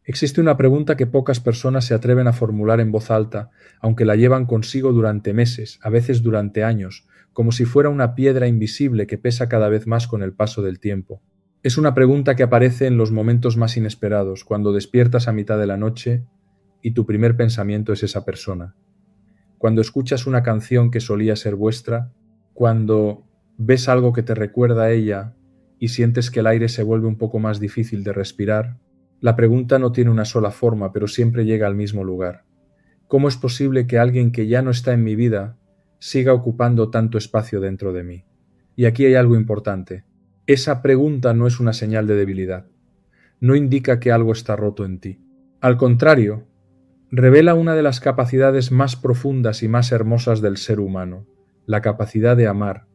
Existe una pregunta que pocas personas se atreven a formular en voz alta, aunque la llevan consigo durante meses, a veces durante años, como si fuera una piedra invisible que pesa cada vez más con el paso del tiempo. Es una pregunta que aparece en los momentos más inesperados, cuando despiertas a mitad de la noche y tu primer pensamiento es esa persona. Cuando escuchas una canción que solía ser vuestra, cuando ves algo que te recuerda a ella y sientes que el aire se vuelve un poco más difícil de respirar. La pregunta no tiene una sola forma, pero siempre llega al mismo lugar. ¿Cómo es posible que alguien que ya no está en mi vida siga ocupando tanto espacio dentro de mí? Y aquí hay algo importante. Esa pregunta no es una señal de debilidad. No indica que algo está roto en ti. Al contrario, revela una de las capacidades más profundas y más hermosas del ser humano, la capacidad de amar,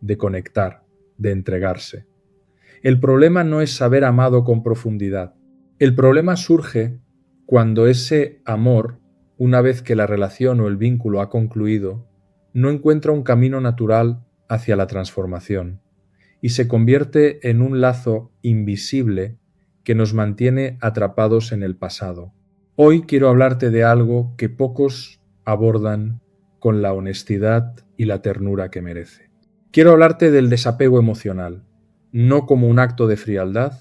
de conectar, de entregarse. El problema no es saber amado con profundidad. El problema surge cuando ese amor, una vez que la relación o el vínculo ha concluido, no encuentra un camino natural hacia la transformación y se convierte en un lazo invisible que nos mantiene atrapados en el pasado. Hoy quiero hablarte de algo que pocos abordan con la honestidad y la ternura que merece. Quiero hablarte del desapego emocional, no como un acto de frialdad,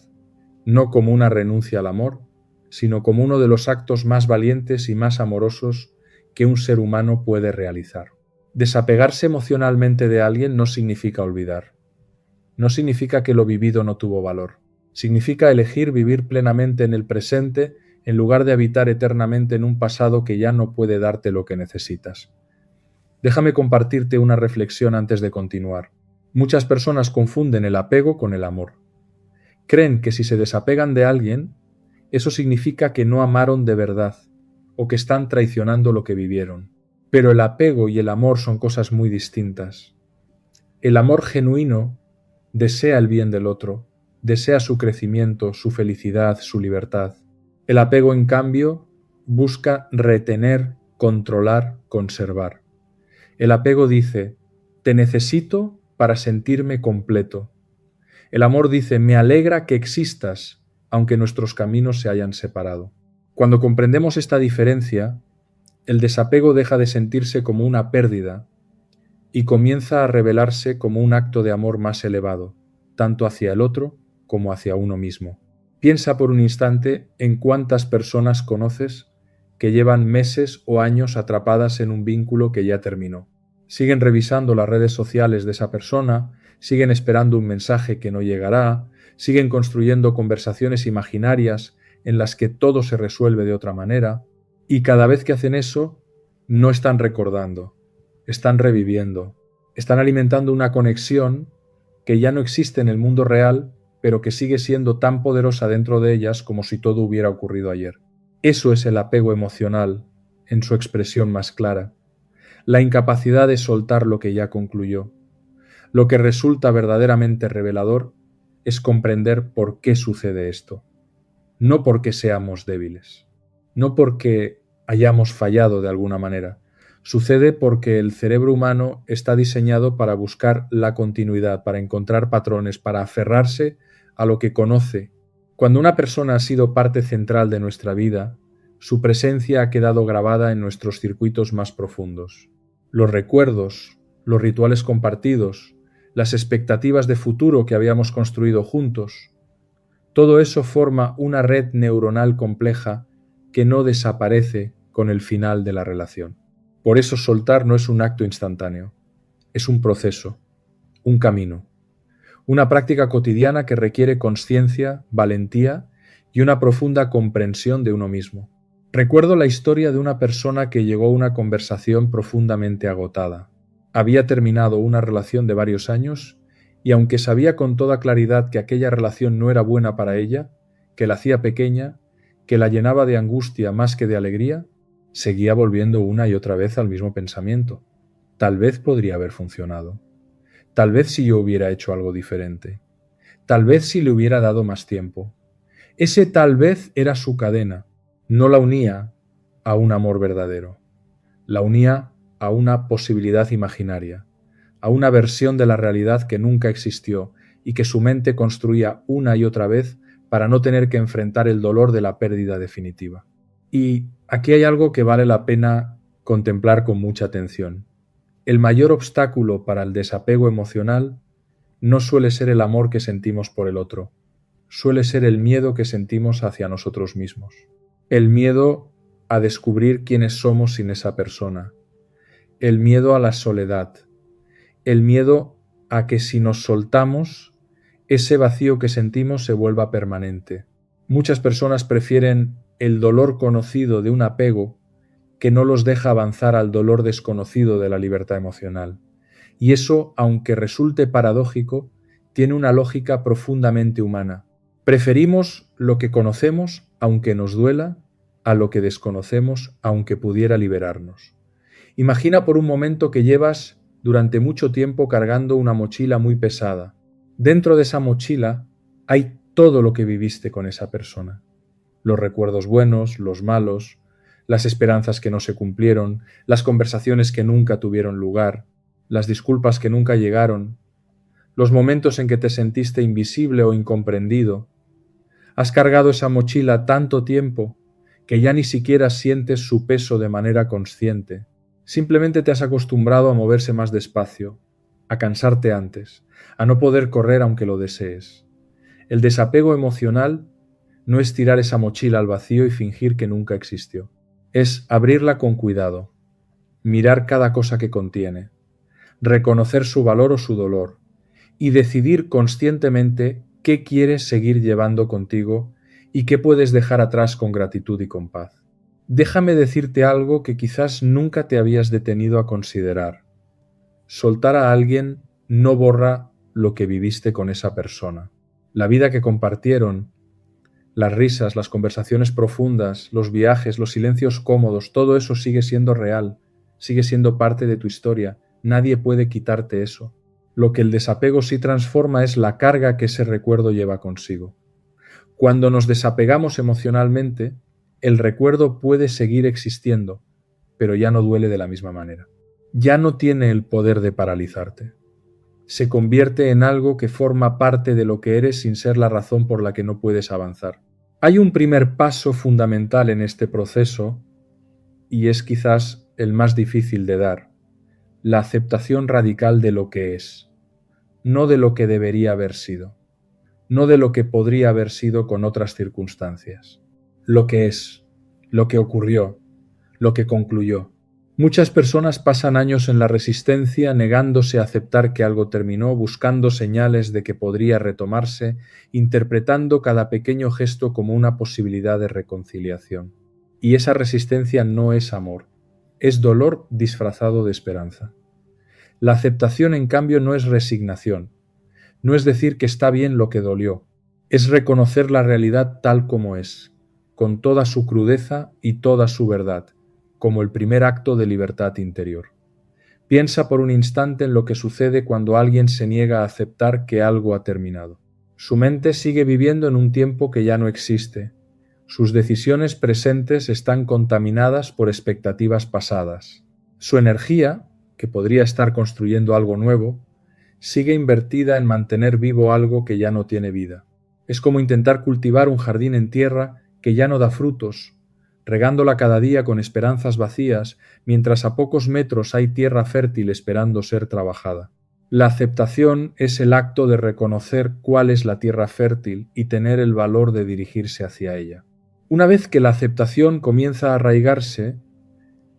no como una renuncia al amor, sino como uno de los actos más valientes y más amorosos que un ser humano puede realizar. Desapegarse emocionalmente de alguien no significa olvidar, no significa que lo vivido no tuvo valor, significa elegir vivir plenamente en el presente en lugar de habitar eternamente en un pasado que ya no puede darte lo que necesitas. Déjame compartirte una reflexión antes de continuar. Muchas personas confunden el apego con el amor. Creen que si se desapegan de alguien, eso significa que no amaron de verdad o que están traicionando lo que vivieron. Pero el apego y el amor son cosas muy distintas. El amor genuino desea el bien del otro, desea su crecimiento, su felicidad, su libertad. El apego, en cambio, busca retener, controlar, conservar. El apego dice, te necesito para sentirme completo. El amor dice, me alegra que existas, aunque nuestros caminos se hayan separado. Cuando comprendemos esta diferencia, el desapego deja de sentirse como una pérdida y comienza a revelarse como un acto de amor más elevado, tanto hacia el otro como hacia uno mismo. Piensa por un instante en cuántas personas conoces que llevan meses o años atrapadas en un vínculo que ya terminó. Siguen revisando las redes sociales de esa persona, siguen esperando un mensaje que no llegará, siguen construyendo conversaciones imaginarias en las que todo se resuelve de otra manera, y cada vez que hacen eso, no están recordando, están reviviendo, están alimentando una conexión que ya no existe en el mundo real, pero que sigue siendo tan poderosa dentro de ellas como si todo hubiera ocurrido ayer. Eso es el apego emocional en su expresión más clara, la incapacidad de soltar lo que ya concluyó. Lo que resulta verdaderamente revelador es comprender por qué sucede esto. No porque seamos débiles, no porque hayamos fallado de alguna manera. Sucede porque el cerebro humano está diseñado para buscar la continuidad, para encontrar patrones, para aferrarse a lo que conoce. Cuando una persona ha sido parte central de nuestra vida, su presencia ha quedado grabada en nuestros circuitos más profundos. Los recuerdos, los rituales compartidos, las expectativas de futuro que habíamos construido juntos, todo eso forma una red neuronal compleja que no desaparece con el final de la relación. Por eso soltar no es un acto instantáneo, es un proceso, un camino, una práctica cotidiana que requiere conciencia, valentía y una profunda comprensión de uno mismo. Recuerdo la historia de una persona que llegó a una conversación profundamente agotada. Había terminado una relación de varios años y aunque sabía con toda claridad que aquella relación no era buena para ella, que la hacía pequeña, que la llenaba de angustia más que de alegría, seguía volviendo una y otra vez al mismo pensamiento. Tal vez podría haber funcionado. Tal vez si yo hubiera hecho algo diferente. Tal vez si le hubiera dado más tiempo. Ese tal vez era su cadena. No la unía a un amor verdadero. La unía a una posibilidad imaginaria, a una versión de la realidad que nunca existió y que su mente construía una y otra vez para no tener que enfrentar el dolor de la pérdida definitiva. Y aquí hay algo que vale la pena contemplar con mucha atención. El mayor obstáculo para el desapego emocional no suele ser el amor que sentimos por el otro, suele ser el miedo que sentimos hacia nosotros mismos. El miedo a descubrir quiénes somos sin esa persona, el miedo a la soledad, el miedo a que si nos soltamos, ese vacío que sentimos se vuelva permanente. Muchas personas prefieren el dolor conocido de un apego que no los deja avanzar al dolor desconocido de la libertad emocional. Y eso, aunque resulte paradójico, tiene una lógica profundamente humana. Preferimos lo que conocemos, aunque nos duela, a lo que desconocemos, aunque pudiera liberarnos. Imagina por un momento que llevas durante mucho tiempo cargando una mochila muy pesada. Dentro de esa mochila hay todo lo que viviste con esa persona. Los recuerdos buenos, los malos, las esperanzas que no se cumplieron, las conversaciones que nunca tuvieron lugar, las disculpas que nunca llegaron, los momentos en que te sentiste invisible o incomprendido. Has cargado esa mochila tanto tiempo que ya ni siquiera sientes su peso de manera consciente. Simplemente te has acostumbrado a moverse más despacio, a cansarte antes, a no poder correr aunque lo desees. El desapego emocional no es tirar esa mochila al vacío y fingir que nunca existió. Es abrirla con cuidado, mirar cada cosa que contiene, reconocer su valor o su dolor y decidir conscientemente qué quieres seguir llevando contigo y qué puedes dejar atrás con gratitud y con paz. Déjame decirte algo que quizás nunca te habías detenido a considerar. Soltar a alguien no borra lo que viviste con esa persona. La vida que compartieron, las risas, las conversaciones profundas, los viajes, los silencios cómodos, todo eso sigue siendo real, sigue siendo parte de tu historia. Nadie puede quitarte eso. Lo que el desapego sí transforma es la carga que ese recuerdo lleva consigo. Cuando nos desapegamos emocionalmente, el recuerdo puede seguir existiendo, pero ya no duele de la misma manera. Ya no tiene el poder de paralizarte. Se convierte en algo que forma parte de lo que eres sin ser la razón por la que no puedes avanzar. Hay un primer paso fundamental en este proceso y es quizás el más difícil de dar: la aceptación radical de lo que es, no de lo que debería haber sido, no de lo que podría haber sido con otras circunstancias. Lo que es, lo que ocurrió, lo que concluyó. Muchas personas pasan años en la resistencia negándose a aceptar que algo terminó, buscando señales de que podría retomarse, interpretando cada pequeño gesto como una posibilidad de reconciliación. Y esa resistencia no es amor, es dolor disfrazado de esperanza. La aceptación, en cambio, no es resignación, no es decir que está bien lo que dolió, es reconocer la realidad tal como es, con toda su crudeza y toda su verdad, como el primer acto de libertad interior. Piensa por un instante en lo que sucede cuando alguien se niega a aceptar que algo ha terminado. Su mente sigue viviendo en un tiempo que ya no existe. Sus decisiones presentes están contaminadas por expectativas pasadas. Su energía, que podría estar construyendo algo nuevo, sigue invertida en mantener vivo algo que ya no tiene vida. Es como intentar cultivar un jardín en tierra que ya no da frutos, regándola cada día con esperanzas vacías, mientras a pocos metros hay tierra fértil esperando ser trabajada. La aceptación es el acto de reconocer cuál es la tierra fértil y tener el valor de dirigirse hacia ella. Una vez que la aceptación comienza a arraigarse,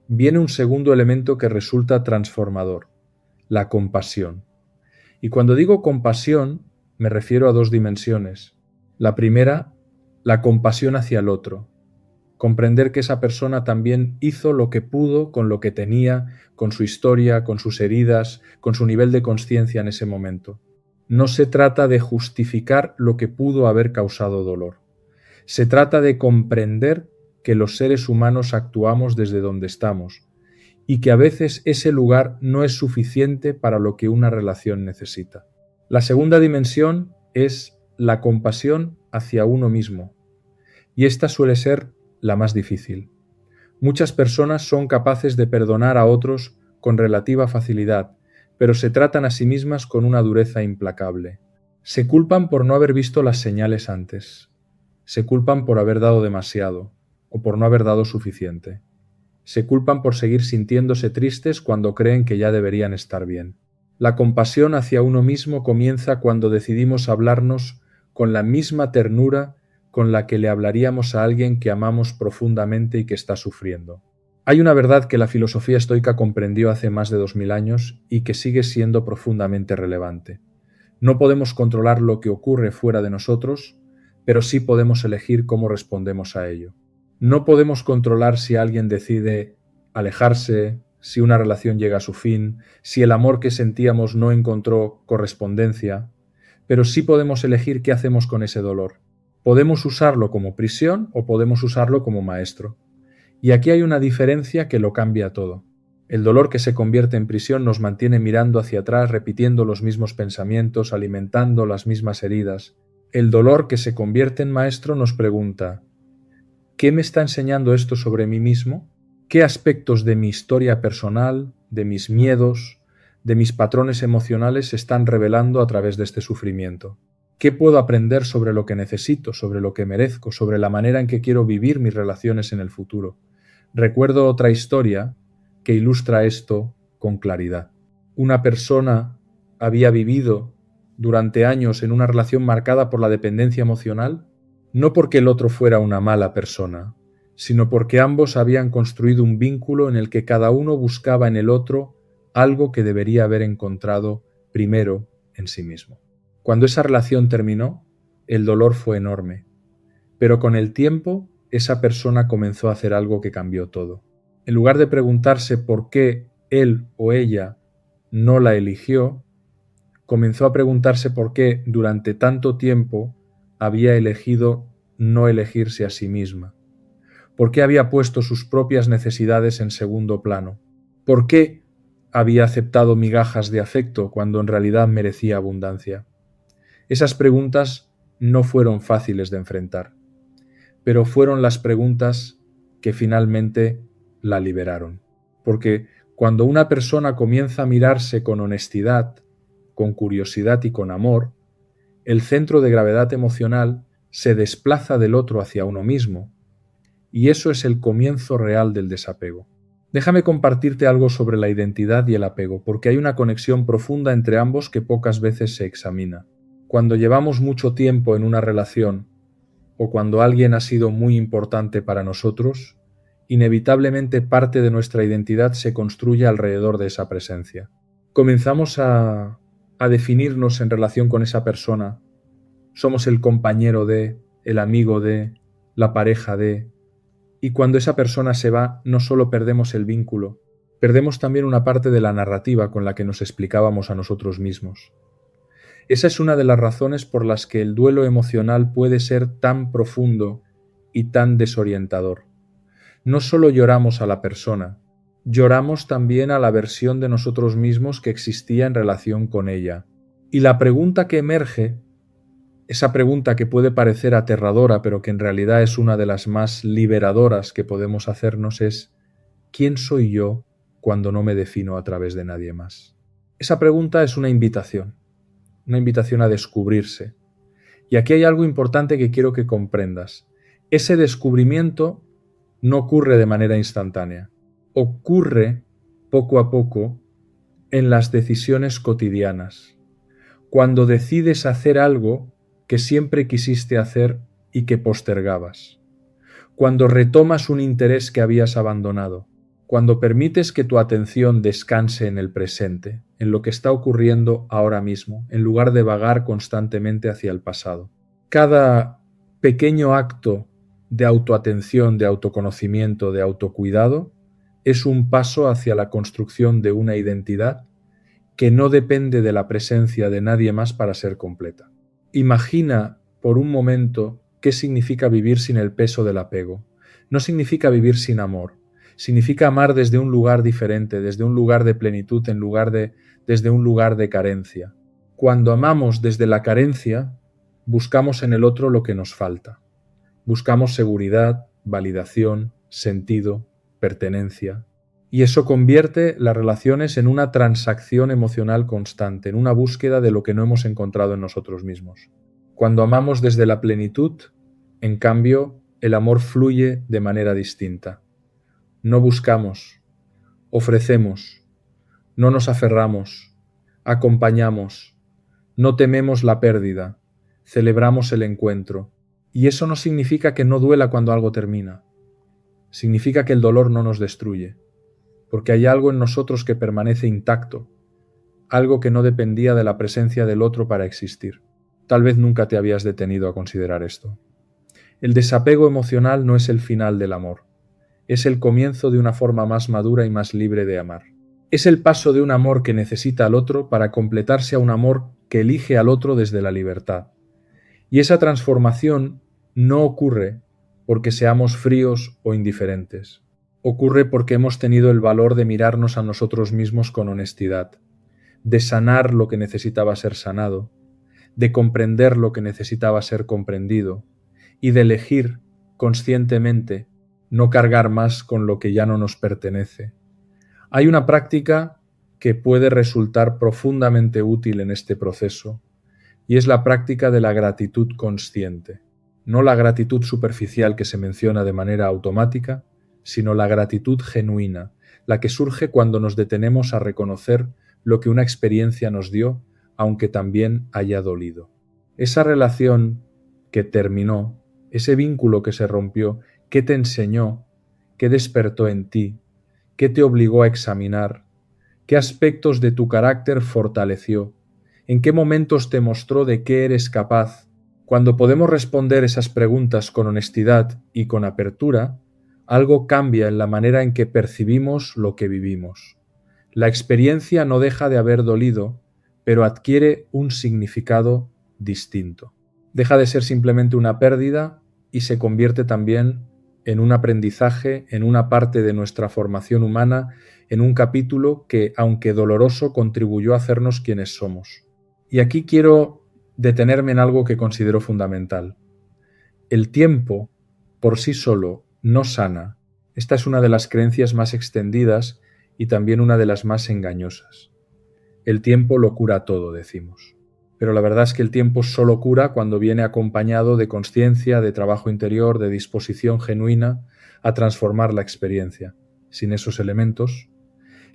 viene un segundo elemento que resulta transformador: la compasión. Y cuando digo compasión, me refiero a dos dimensiones. La primera, la compasión hacia el otro. Comprender que esa persona también hizo lo que pudo con lo que tenía, con su historia, con sus heridas, con su nivel de consciencia en ese momento. No se trata de justificar lo que pudo haber causado dolor. Se trata de comprender que los seres humanos actuamos desde donde estamos y que a veces ese lugar no es suficiente para lo que una relación necesita. La segunda dimensión es la compasión hacia uno mismo, y esta suele ser la más difícil. Muchas personas son capaces de perdonar a otros con relativa facilidad, pero se tratan a sí mismas con una dureza implacable. Se culpan por no haber visto las señales antes, Se culpan por haber dado demasiado o por no haber dado suficiente. Se culpan por seguir sintiéndose tristes cuando creen que ya deberían estar bien. La compasión hacia uno mismo comienza cuando decidimos hablarnos con la misma ternura con la que le hablaríamos a alguien que amamos profundamente y que está sufriendo. Hay una verdad que la filosofía estoica comprendió hace más de 2000 años y que sigue siendo profundamente relevante. No podemos controlar lo que ocurre fuera de nosotros, pero sí podemos elegir cómo respondemos a ello. No podemos controlar si alguien decide alejarse, si una relación llega a su fin, si el amor que sentíamos no encontró correspondencia, pero sí podemos elegir qué hacemos con ese dolor. Podemos usarlo como prisión o podemos usarlo como maestro. Y aquí hay una diferencia que lo cambia todo. El dolor que se convierte en prisión nos mantiene mirando hacia atrás, repitiendo los mismos pensamientos, alimentando las mismas heridas. El dolor que se convierte en maestro nos pregunta: ¿qué me está enseñando esto sobre mí mismo? ¿Qué aspectos de mi historia personal, de mis miedos, de mis patrones emocionales se están revelando a través de este sufrimiento? ¿Qué puedo aprender sobre lo que necesito, sobre lo que merezco, sobre la manera en que quiero vivir mis relaciones en el futuro? Recuerdo otra historia que ilustra esto con claridad. Una persona había vivido durante años en una relación marcada por la dependencia emocional, no porque el otro fuera una mala persona, sino porque ambos habían construido un vínculo en el que cada uno buscaba en el otro algo que debería haber encontrado primero en sí mismo. Cuando esa relación terminó, el dolor fue enorme, pero con el tiempo esa persona comenzó a hacer algo que cambió todo. En lugar de preguntarse por qué él o ella no la eligió, comenzó a preguntarse por qué durante tanto tiempo había elegido no elegirse a sí misma. ¿Por qué había puesto sus propias necesidades en segundo plano? ¿Por qué había aceptado migajas de afecto cuando en realidad merecía abundancia? Esas preguntas no fueron fáciles de enfrentar, pero fueron las preguntas que finalmente la liberaron. Porque cuando una persona comienza a mirarse con honestidad, con curiosidad y con amor, el centro de gravedad emocional se desplaza del otro hacia uno mismo, y eso es el comienzo real del desapego. Déjame compartirte algo sobre la identidad y el apego, porque hay una conexión profunda entre ambos que pocas veces se examina. Cuando llevamos mucho tiempo en una relación, o cuando alguien ha sido muy importante para nosotros, inevitablemente parte de nuestra identidad se construye alrededor de esa presencia. Comenzamos a definirnos en relación con esa persona. Somos el compañero de, el amigo de, la pareja de. Y cuando esa persona se va, no solo perdemos el vínculo, perdemos también una parte de la narrativa con la que nos explicábamos a nosotros mismos. Esa es una de las razones por las que el duelo emocional puede ser tan profundo y tan desorientador. No solo lloramos a la persona, lloramos también a la versión de nosotros mismos que existía en relación con ella. Y la pregunta que emerge, esa pregunta que puede parecer aterradora, pero que en realidad es una de las más liberadoras que podemos hacernos es: ¿quién soy yo cuando no me defino a través de nadie más? Esa pregunta es una invitación a descubrirse. Y aquí hay algo importante que quiero que comprendas. Ese descubrimiento no ocurre de manera instantánea. Ocurre poco a poco en las decisiones cotidianas. Cuando decides hacer algo que siempre quisiste hacer y que postergabas. Cuando retomas un interés que habías abandonado. Cuando permites que tu atención descanse en el presente, en lo que está ocurriendo ahora mismo, en lugar de vagar constantemente hacia el pasado. Cada pequeño acto de autoatención, de autoconocimiento, de autocuidado, es un paso hacia la construcción de una identidad que no depende de la presencia de nadie más para ser completa. Imagina por un momento qué significa vivir sin el peso del apego. No significa vivir sin amor. Significa amar desde un lugar diferente, desde un lugar de plenitud, desde un lugar de carencia. Cuando amamos desde la carencia, buscamos en el otro lo que nos falta. Buscamos seguridad, validación, sentido, pertenencia. Y eso convierte las relaciones en una transacción emocional constante, en una búsqueda de lo que no hemos encontrado en nosotros mismos. Cuando amamos desde la plenitud, En cambio, el amor fluye de manera distinta. No buscamos, ofrecemos, no nos aferramos, acompañamos, no tememos la pérdida, celebramos el encuentro. Y eso no significa que no duela cuando algo termina. Significa que el dolor no nos destruye, porque hay algo en nosotros que permanece intacto, algo que no dependía de la presencia del otro para existir. Tal vez nunca te habías detenido a considerar esto. El desapego emocional no es el final del amor, es el comienzo de una forma más madura y más libre de amar. Es el paso de un amor que necesita al otro para completarse a un amor que elige al otro desde la libertad. Y esa transformación no ocurre porque seamos fríos o indiferentes. Ocurre porque hemos tenido el valor de mirarnos a nosotros mismos con honestidad, de sanar lo que necesitaba ser sanado, de comprender lo que necesitaba ser comprendido y de elegir conscientemente no cargar más con lo que ya no nos pertenece. Hay una práctica que puede resultar profundamente útil en este proceso, y es la práctica de la gratitud consciente. No la gratitud superficial que se menciona de manera automática, sino la gratitud genuina, la que surge cuando nos detenemos a reconocer lo que una experiencia nos dio, aunque también haya dolido. Esa relación que terminó, ese vínculo que se rompió, ¿qué te enseñó? ¿Qué despertó en ti? ¿Qué te obligó a examinar? ¿Qué aspectos de tu carácter fortaleció? ¿En qué momentos te mostró de qué eres capaz? Cuando podemos responder esas preguntas con honestidad y con apertura, algo cambia en la manera en que percibimos lo que vivimos. La experiencia no deja de haber dolido, pero adquiere un significado distinto. Deja de ser simplemente una pérdida y se convierte también en un aprendizaje, en una parte de nuestra formación humana, en un capítulo que, aunque doloroso, contribuyó a hacernos quienes somos. Y aquí quiero detenerme en algo que considero fundamental. El tiempo, por sí solo, no sana. Esta es una de las creencias más extendidas y también una de las más engañosas. El tiempo lo cura todo, decimos. Pero la verdad es que el tiempo solo cura cuando viene acompañado de consciencia, de trabajo interior, de disposición genuina a transformar la experiencia. Sin esos elementos,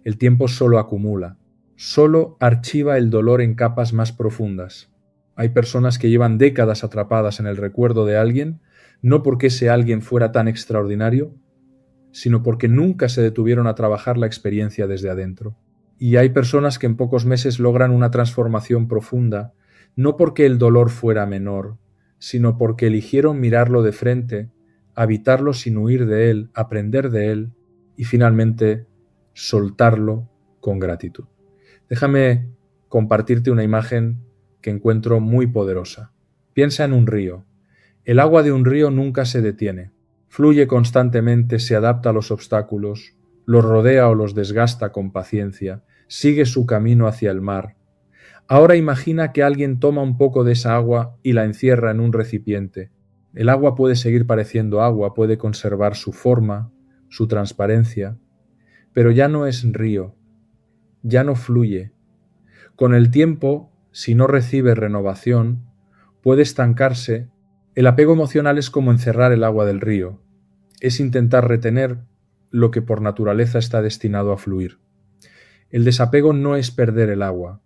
el tiempo solo acumula, solo archiva el dolor en capas más profundas. Hay personas que llevan décadas atrapadas en el recuerdo de alguien, no porque ese alguien fuera tan extraordinario, sino porque nunca se detuvieron a trabajar la experiencia desde adentro. Y hay personas que en pocos meses logran una transformación profunda, no porque el dolor fuera menor, sino porque eligieron mirarlo de frente, habitarlo sin huir de él, aprender de él y finalmente soltarlo con gratitud. Déjame compartirte una imagen que encuentro muy poderosa. Piensa en un río. El agua de un río nunca se detiene. Fluye constantemente, se adapta a los obstáculos, los rodea o los desgasta con paciencia, sigue su camino hacia el mar. Ahora imagina que alguien toma un poco de esa agua y la encierra en un recipiente. El agua puede seguir pareciendo agua, puede conservar su forma, su transparencia, pero ya no es río, ya no fluye. Con el tiempo, si no recibe renovación, puede estancarse. El apego emocional es como encerrar el agua del río, es intentar retener lo que por naturaleza está destinado a fluir. El desapego no es perder el agua,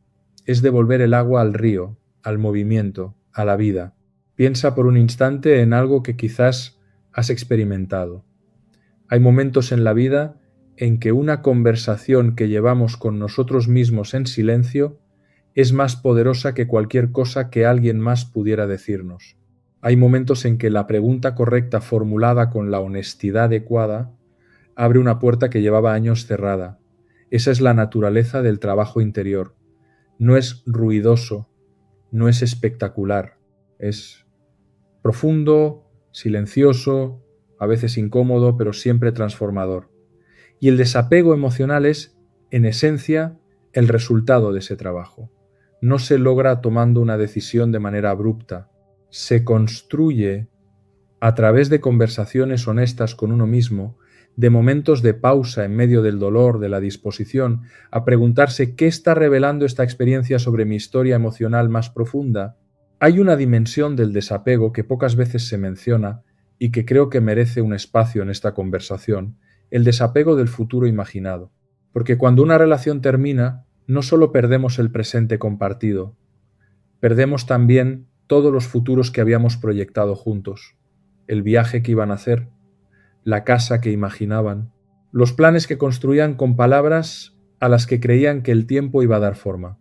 es devolver el agua al río, al movimiento, a la vida. Piensa por un instante en algo que quizás has experimentado. Hay momentos en la vida en que una conversación que llevamos con nosotros mismos en silencio es más poderosa que cualquier cosa que alguien más pudiera decirnos. Hay momentos en que la pregunta correcta formulada con la honestidad adecuada abre una puerta que llevaba años cerrada. Esa es la naturaleza del trabajo interior. No es ruidoso, no es espectacular, es profundo, silencioso, a veces incómodo, pero siempre transformador. Y el desapego emocional es, en esencia, el resultado de ese trabajo. No se logra tomando una decisión de manera abrupta. Se construye a través de conversaciones honestas con uno mismo, de momentos de pausa en medio del dolor, de la disposición a preguntarse qué está revelando esta experiencia sobre mi historia emocional más profunda Hay una dimensión del desapego que pocas veces se menciona y que creo que merece un espacio en esta conversación, el desapego del futuro imaginado. Porque cuando una relación termina, no solo perdemos el presente compartido, perdemos también todos los futuros que habíamos proyectado juntos, el viaje que iban a hacer, la casa que imaginaban, los planes que construían con palabras a las que creían que el tiempo iba a dar forma.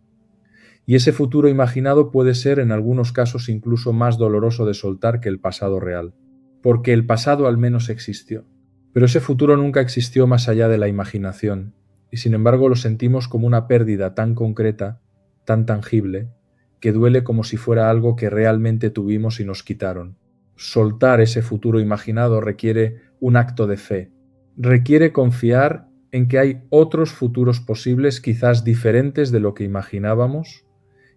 Y ese futuro imaginado puede ser en algunos casos incluso más doloroso de soltar que el pasado real, porque el pasado al menos existió. Pero ese futuro nunca existió más allá de la imaginación, y sin embargo lo sentimos como una pérdida tan concreta, tan tangible, que duele como si fuera algo que realmente tuvimos y nos quitaron. Soltar ese futuro imaginado requiere un acto de fe, requiere confiar en que hay otros futuros posibles quizás diferentes de lo que imaginábamos,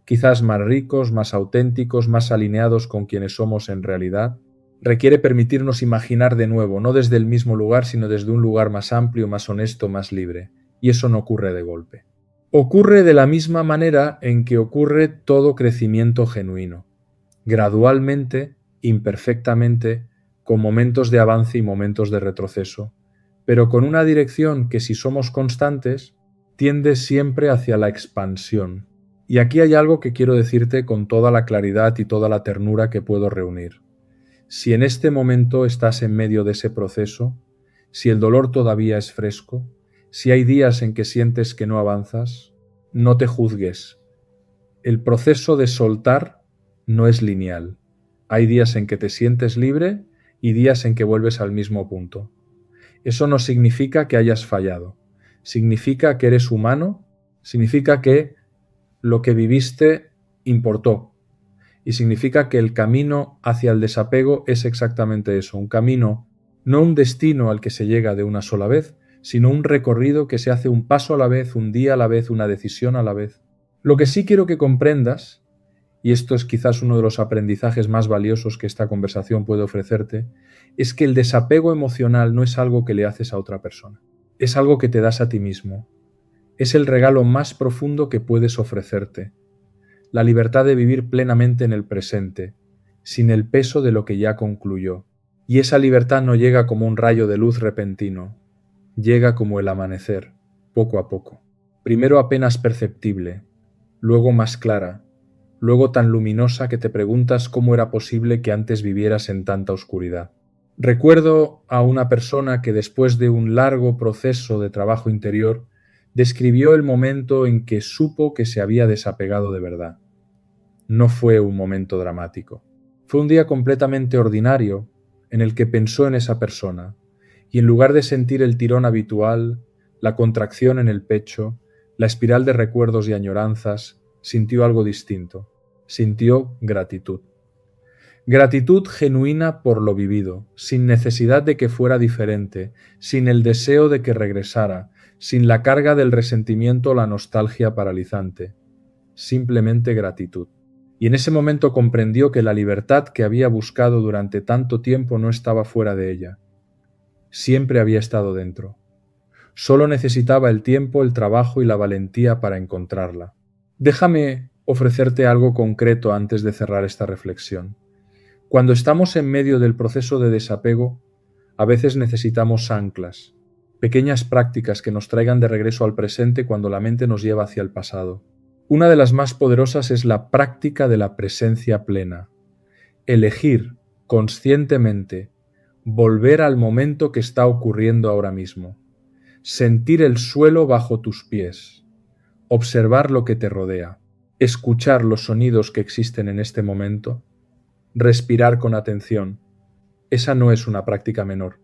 quizás más ricos, más auténticos, más alineados con quienes somos en realidad. Requiere permitirnos imaginar de nuevo, no desde el mismo lugar, sino desde un lugar más amplio, más honesto, más libre. Y eso no ocurre de golpe. Ocurre de la misma manera en que ocurre todo crecimiento genuino, gradualmente, imperfectamente, con momentos de avance y momentos de retroceso, pero con una dirección que, si somos constantes, tiende siempre hacia la expansión. Y aquí hay algo que quiero decirte con toda la claridad y toda la ternura que puedo reunir. Si en este momento estás en medio de ese proceso, si el dolor todavía es fresco, si hay días en que sientes que no avanzas, no te juzgues. El proceso de soltar no es lineal. Hay días en que te sientes libre y días en que vuelves al mismo punto. Eso no significa que hayas fallado. Significa que eres humano, significa que lo que viviste importó. Y significa que el camino hacia el desapego es exactamente eso, un camino, no un destino al que se llega de una sola vez, sino un recorrido que se hace un paso a la vez, un día a la vez, una decisión a la vez. Lo que sí quiero que comprendas, y esto es quizás uno de los aprendizajes más valiosos que esta conversación puede ofrecerte, es que el desapego emocional no es algo que le haces a otra persona, es algo que te das a ti mismo. Es el regalo más profundo que puedes ofrecerte, la libertad de vivir plenamente en el presente, sin el peso de lo que ya concluyó. Y esa libertad no llega como un rayo de luz repentino, llega como el amanecer, poco a poco. Primero apenas perceptible, luego más clara, luego tan luminosa que te preguntas cómo era posible que antes vivieras en tanta oscuridad. Recuerdo a una persona que después de un largo proceso de trabajo interior describió el momento en que supo que se había desapegado de verdad. No fue un momento dramático. Fue un día completamente ordinario en el que pensó en esa persona y en lugar de sentir el tirón habitual, la contracción en el pecho, la espiral de recuerdos y añoranzas, sintió algo distinto. Sintió gratitud. Gratitud genuina por lo vivido, sin necesidad de que fuera diferente, sin el deseo de que regresara, sin la carga del resentimiento o la nostalgia paralizante. Simplemente gratitud. Y en ese momento comprendió que la libertad que había buscado durante tanto tiempo no estaba fuera de ella. Siempre había estado dentro. Solo necesitaba el tiempo, el trabajo y la valentía para encontrarla. Déjame ofrecerte algo concreto antes de cerrar esta reflexión. Cuando estamos en medio del proceso de desapego, a veces necesitamos anclas, pequeñas prácticas que nos traigan de regreso al presente cuando la mente nos lleva hacia el pasado. Una de las más poderosas es la práctica de la presencia plena. Elegir conscientemente volver al momento que está ocurriendo ahora mismo. Sentir el suelo bajo tus pies. Observar lo que te rodea. Escuchar los sonidos que existen en este momento. Respirar con atención. Esa no es una práctica menor.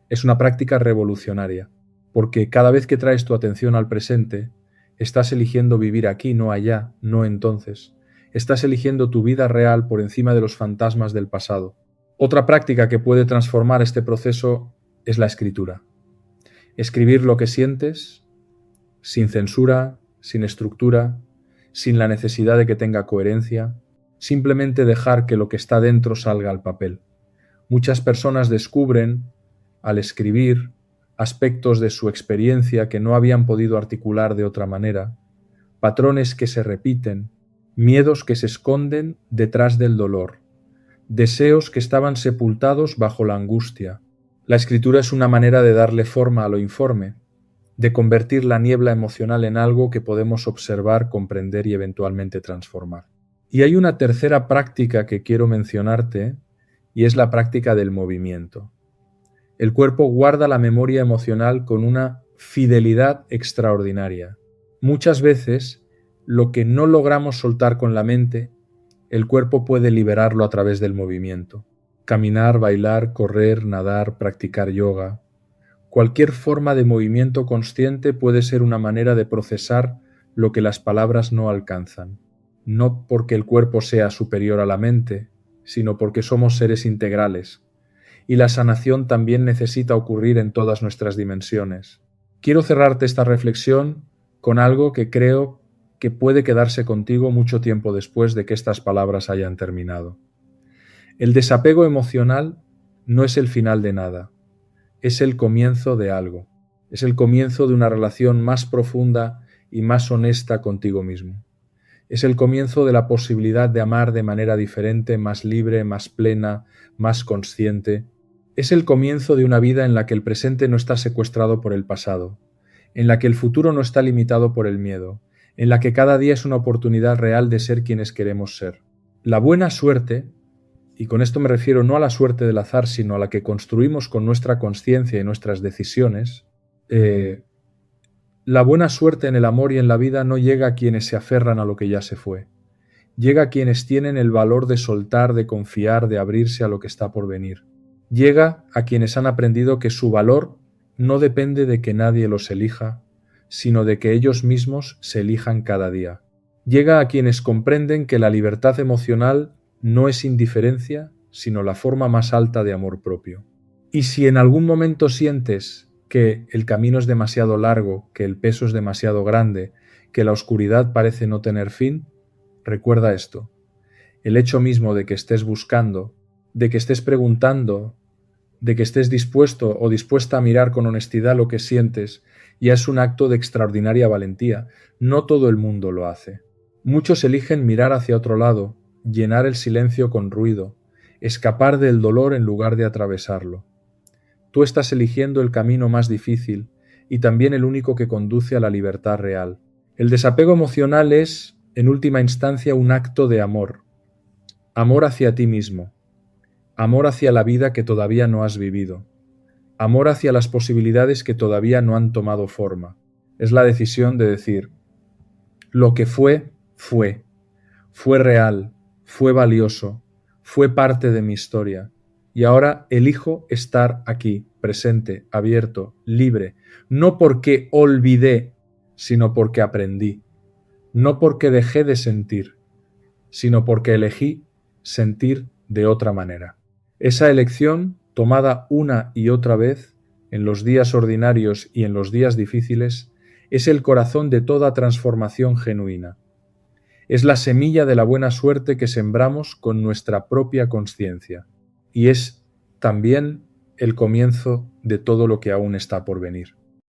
Es una práctica revolucionaria, porque cada vez que traes tu atención al presente, estás eligiendo vivir aquí, no allá, no entonces. Estás eligiendo tu vida real por encima de los fantasmas del pasado. Otra práctica que puede transformar este proceso es la escritura. Escribir lo que sientes, sin censura, sin estructura, sin la necesidad de que tenga coherencia, simplemente dejar que lo que está dentro salga al papel. Muchas personas descubren, al escribir, aspectos de su experiencia que no habían podido articular de otra manera, patrones que se repiten, miedos que se esconden detrás del dolor, deseos que estaban sepultados bajo la angustia. La escritura es una manera de darle forma a lo informe, de convertir la niebla emocional en algo que podemos observar, comprender y eventualmente transformar. Y hay una tercera práctica que quiero mencionarte, y es la práctica del movimiento. El cuerpo guarda la memoria emocional con una fidelidad extraordinaria. Muchas veces, lo que no logramos soltar con la mente, el cuerpo puede liberarlo a través del movimiento. Caminar, bailar, correr, nadar, practicar yoga. Cualquier forma de movimiento consciente puede ser una manera de procesar lo que las palabras no alcanzan. No porque el cuerpo sea superior a la mente, sino porque somos seres integrales. Y la sanación también necesita ocurrir en todas nuestras dimensiones. Quiero cerrarte esta reflexión con algo que creo que puede quedarse contigo mucho tiempo después de que estas palabras hayan terminado. El desapego emocional no es el final de nada, es el comienzo de algo, es el comienzo de una relación más profunda y más honesta contigo mismo. Es el comienzo de la posibilidad de amar de manera diferente, más libre, más plena, más consciente. Es el comienzo de una vida en la que el presente no está secuestrado por el pasado, en la que el futuro no está limitado por el miedo, en la que cada día es una oportunidad real de ser quienes queremos ser. La buena suerte, y con esto me refiero no a la suerte del azar, sino a la que construimos con nuestra consciencia y nuestras decisiones, la buena suerte en el amor y en la vida no llega a quienes se aferran a lo que ya se fue. Llega a quienes tienen el valor de soltar, de confiar, de abrirse a lo que está por venir. Llega a quienes han aprendido que su valor no depende de que nadie los elija, sino de que ellos mismos se elijan cada día. Llega a quienes comprenden que la libertad emocional no es indiferencia, sino la forma más alta de amor propio. Y si en algún momento sientes que el camino es demasiado largo, que el peso es demasiado grande, que la oscuridad parece no tener fin, recuerda esto. El hecho mismo de que estés buscando, de que estés preguntando, de que estés dispuesto o dispuesta a mirar con honestidad lo que sientes, ya es un acto de extraordinaria valentía. No todo el mundo lo hace. Muchos eligen mirar hacia otro lado, llenar el silencio con ruido, escapar del dolor en lugar de atravesarlo. Tú estás eligiendo el camino más difícil y también el único que conduce a la libertad real. El desapego emocional es, en última instancia, un acto de amor. Amor hacia ti mismo. Amor hacia la vida que todavía no has vivido. Amor hacia las posibilidades que todavía no han tomado forma. Es la decisión de decir, lo que fue, fue. Fue real, fue valioso, fue parte de mi historia. Y ahora elijo estar aquí, presente, abierto, libre. No porque olvidé, sino porque aprendí. No porque dejé de sentir, sino porque elegí sentir de otra manera. Esa elección, tomada una y otra vez, en los días ordinarios y en los días difíciles, es el corazón de toda transformación genuina. Es la semilla de la buena suerte que sembramos con nuestra propia consciencia, y es también el comienzo de todo lo que aún está por venir.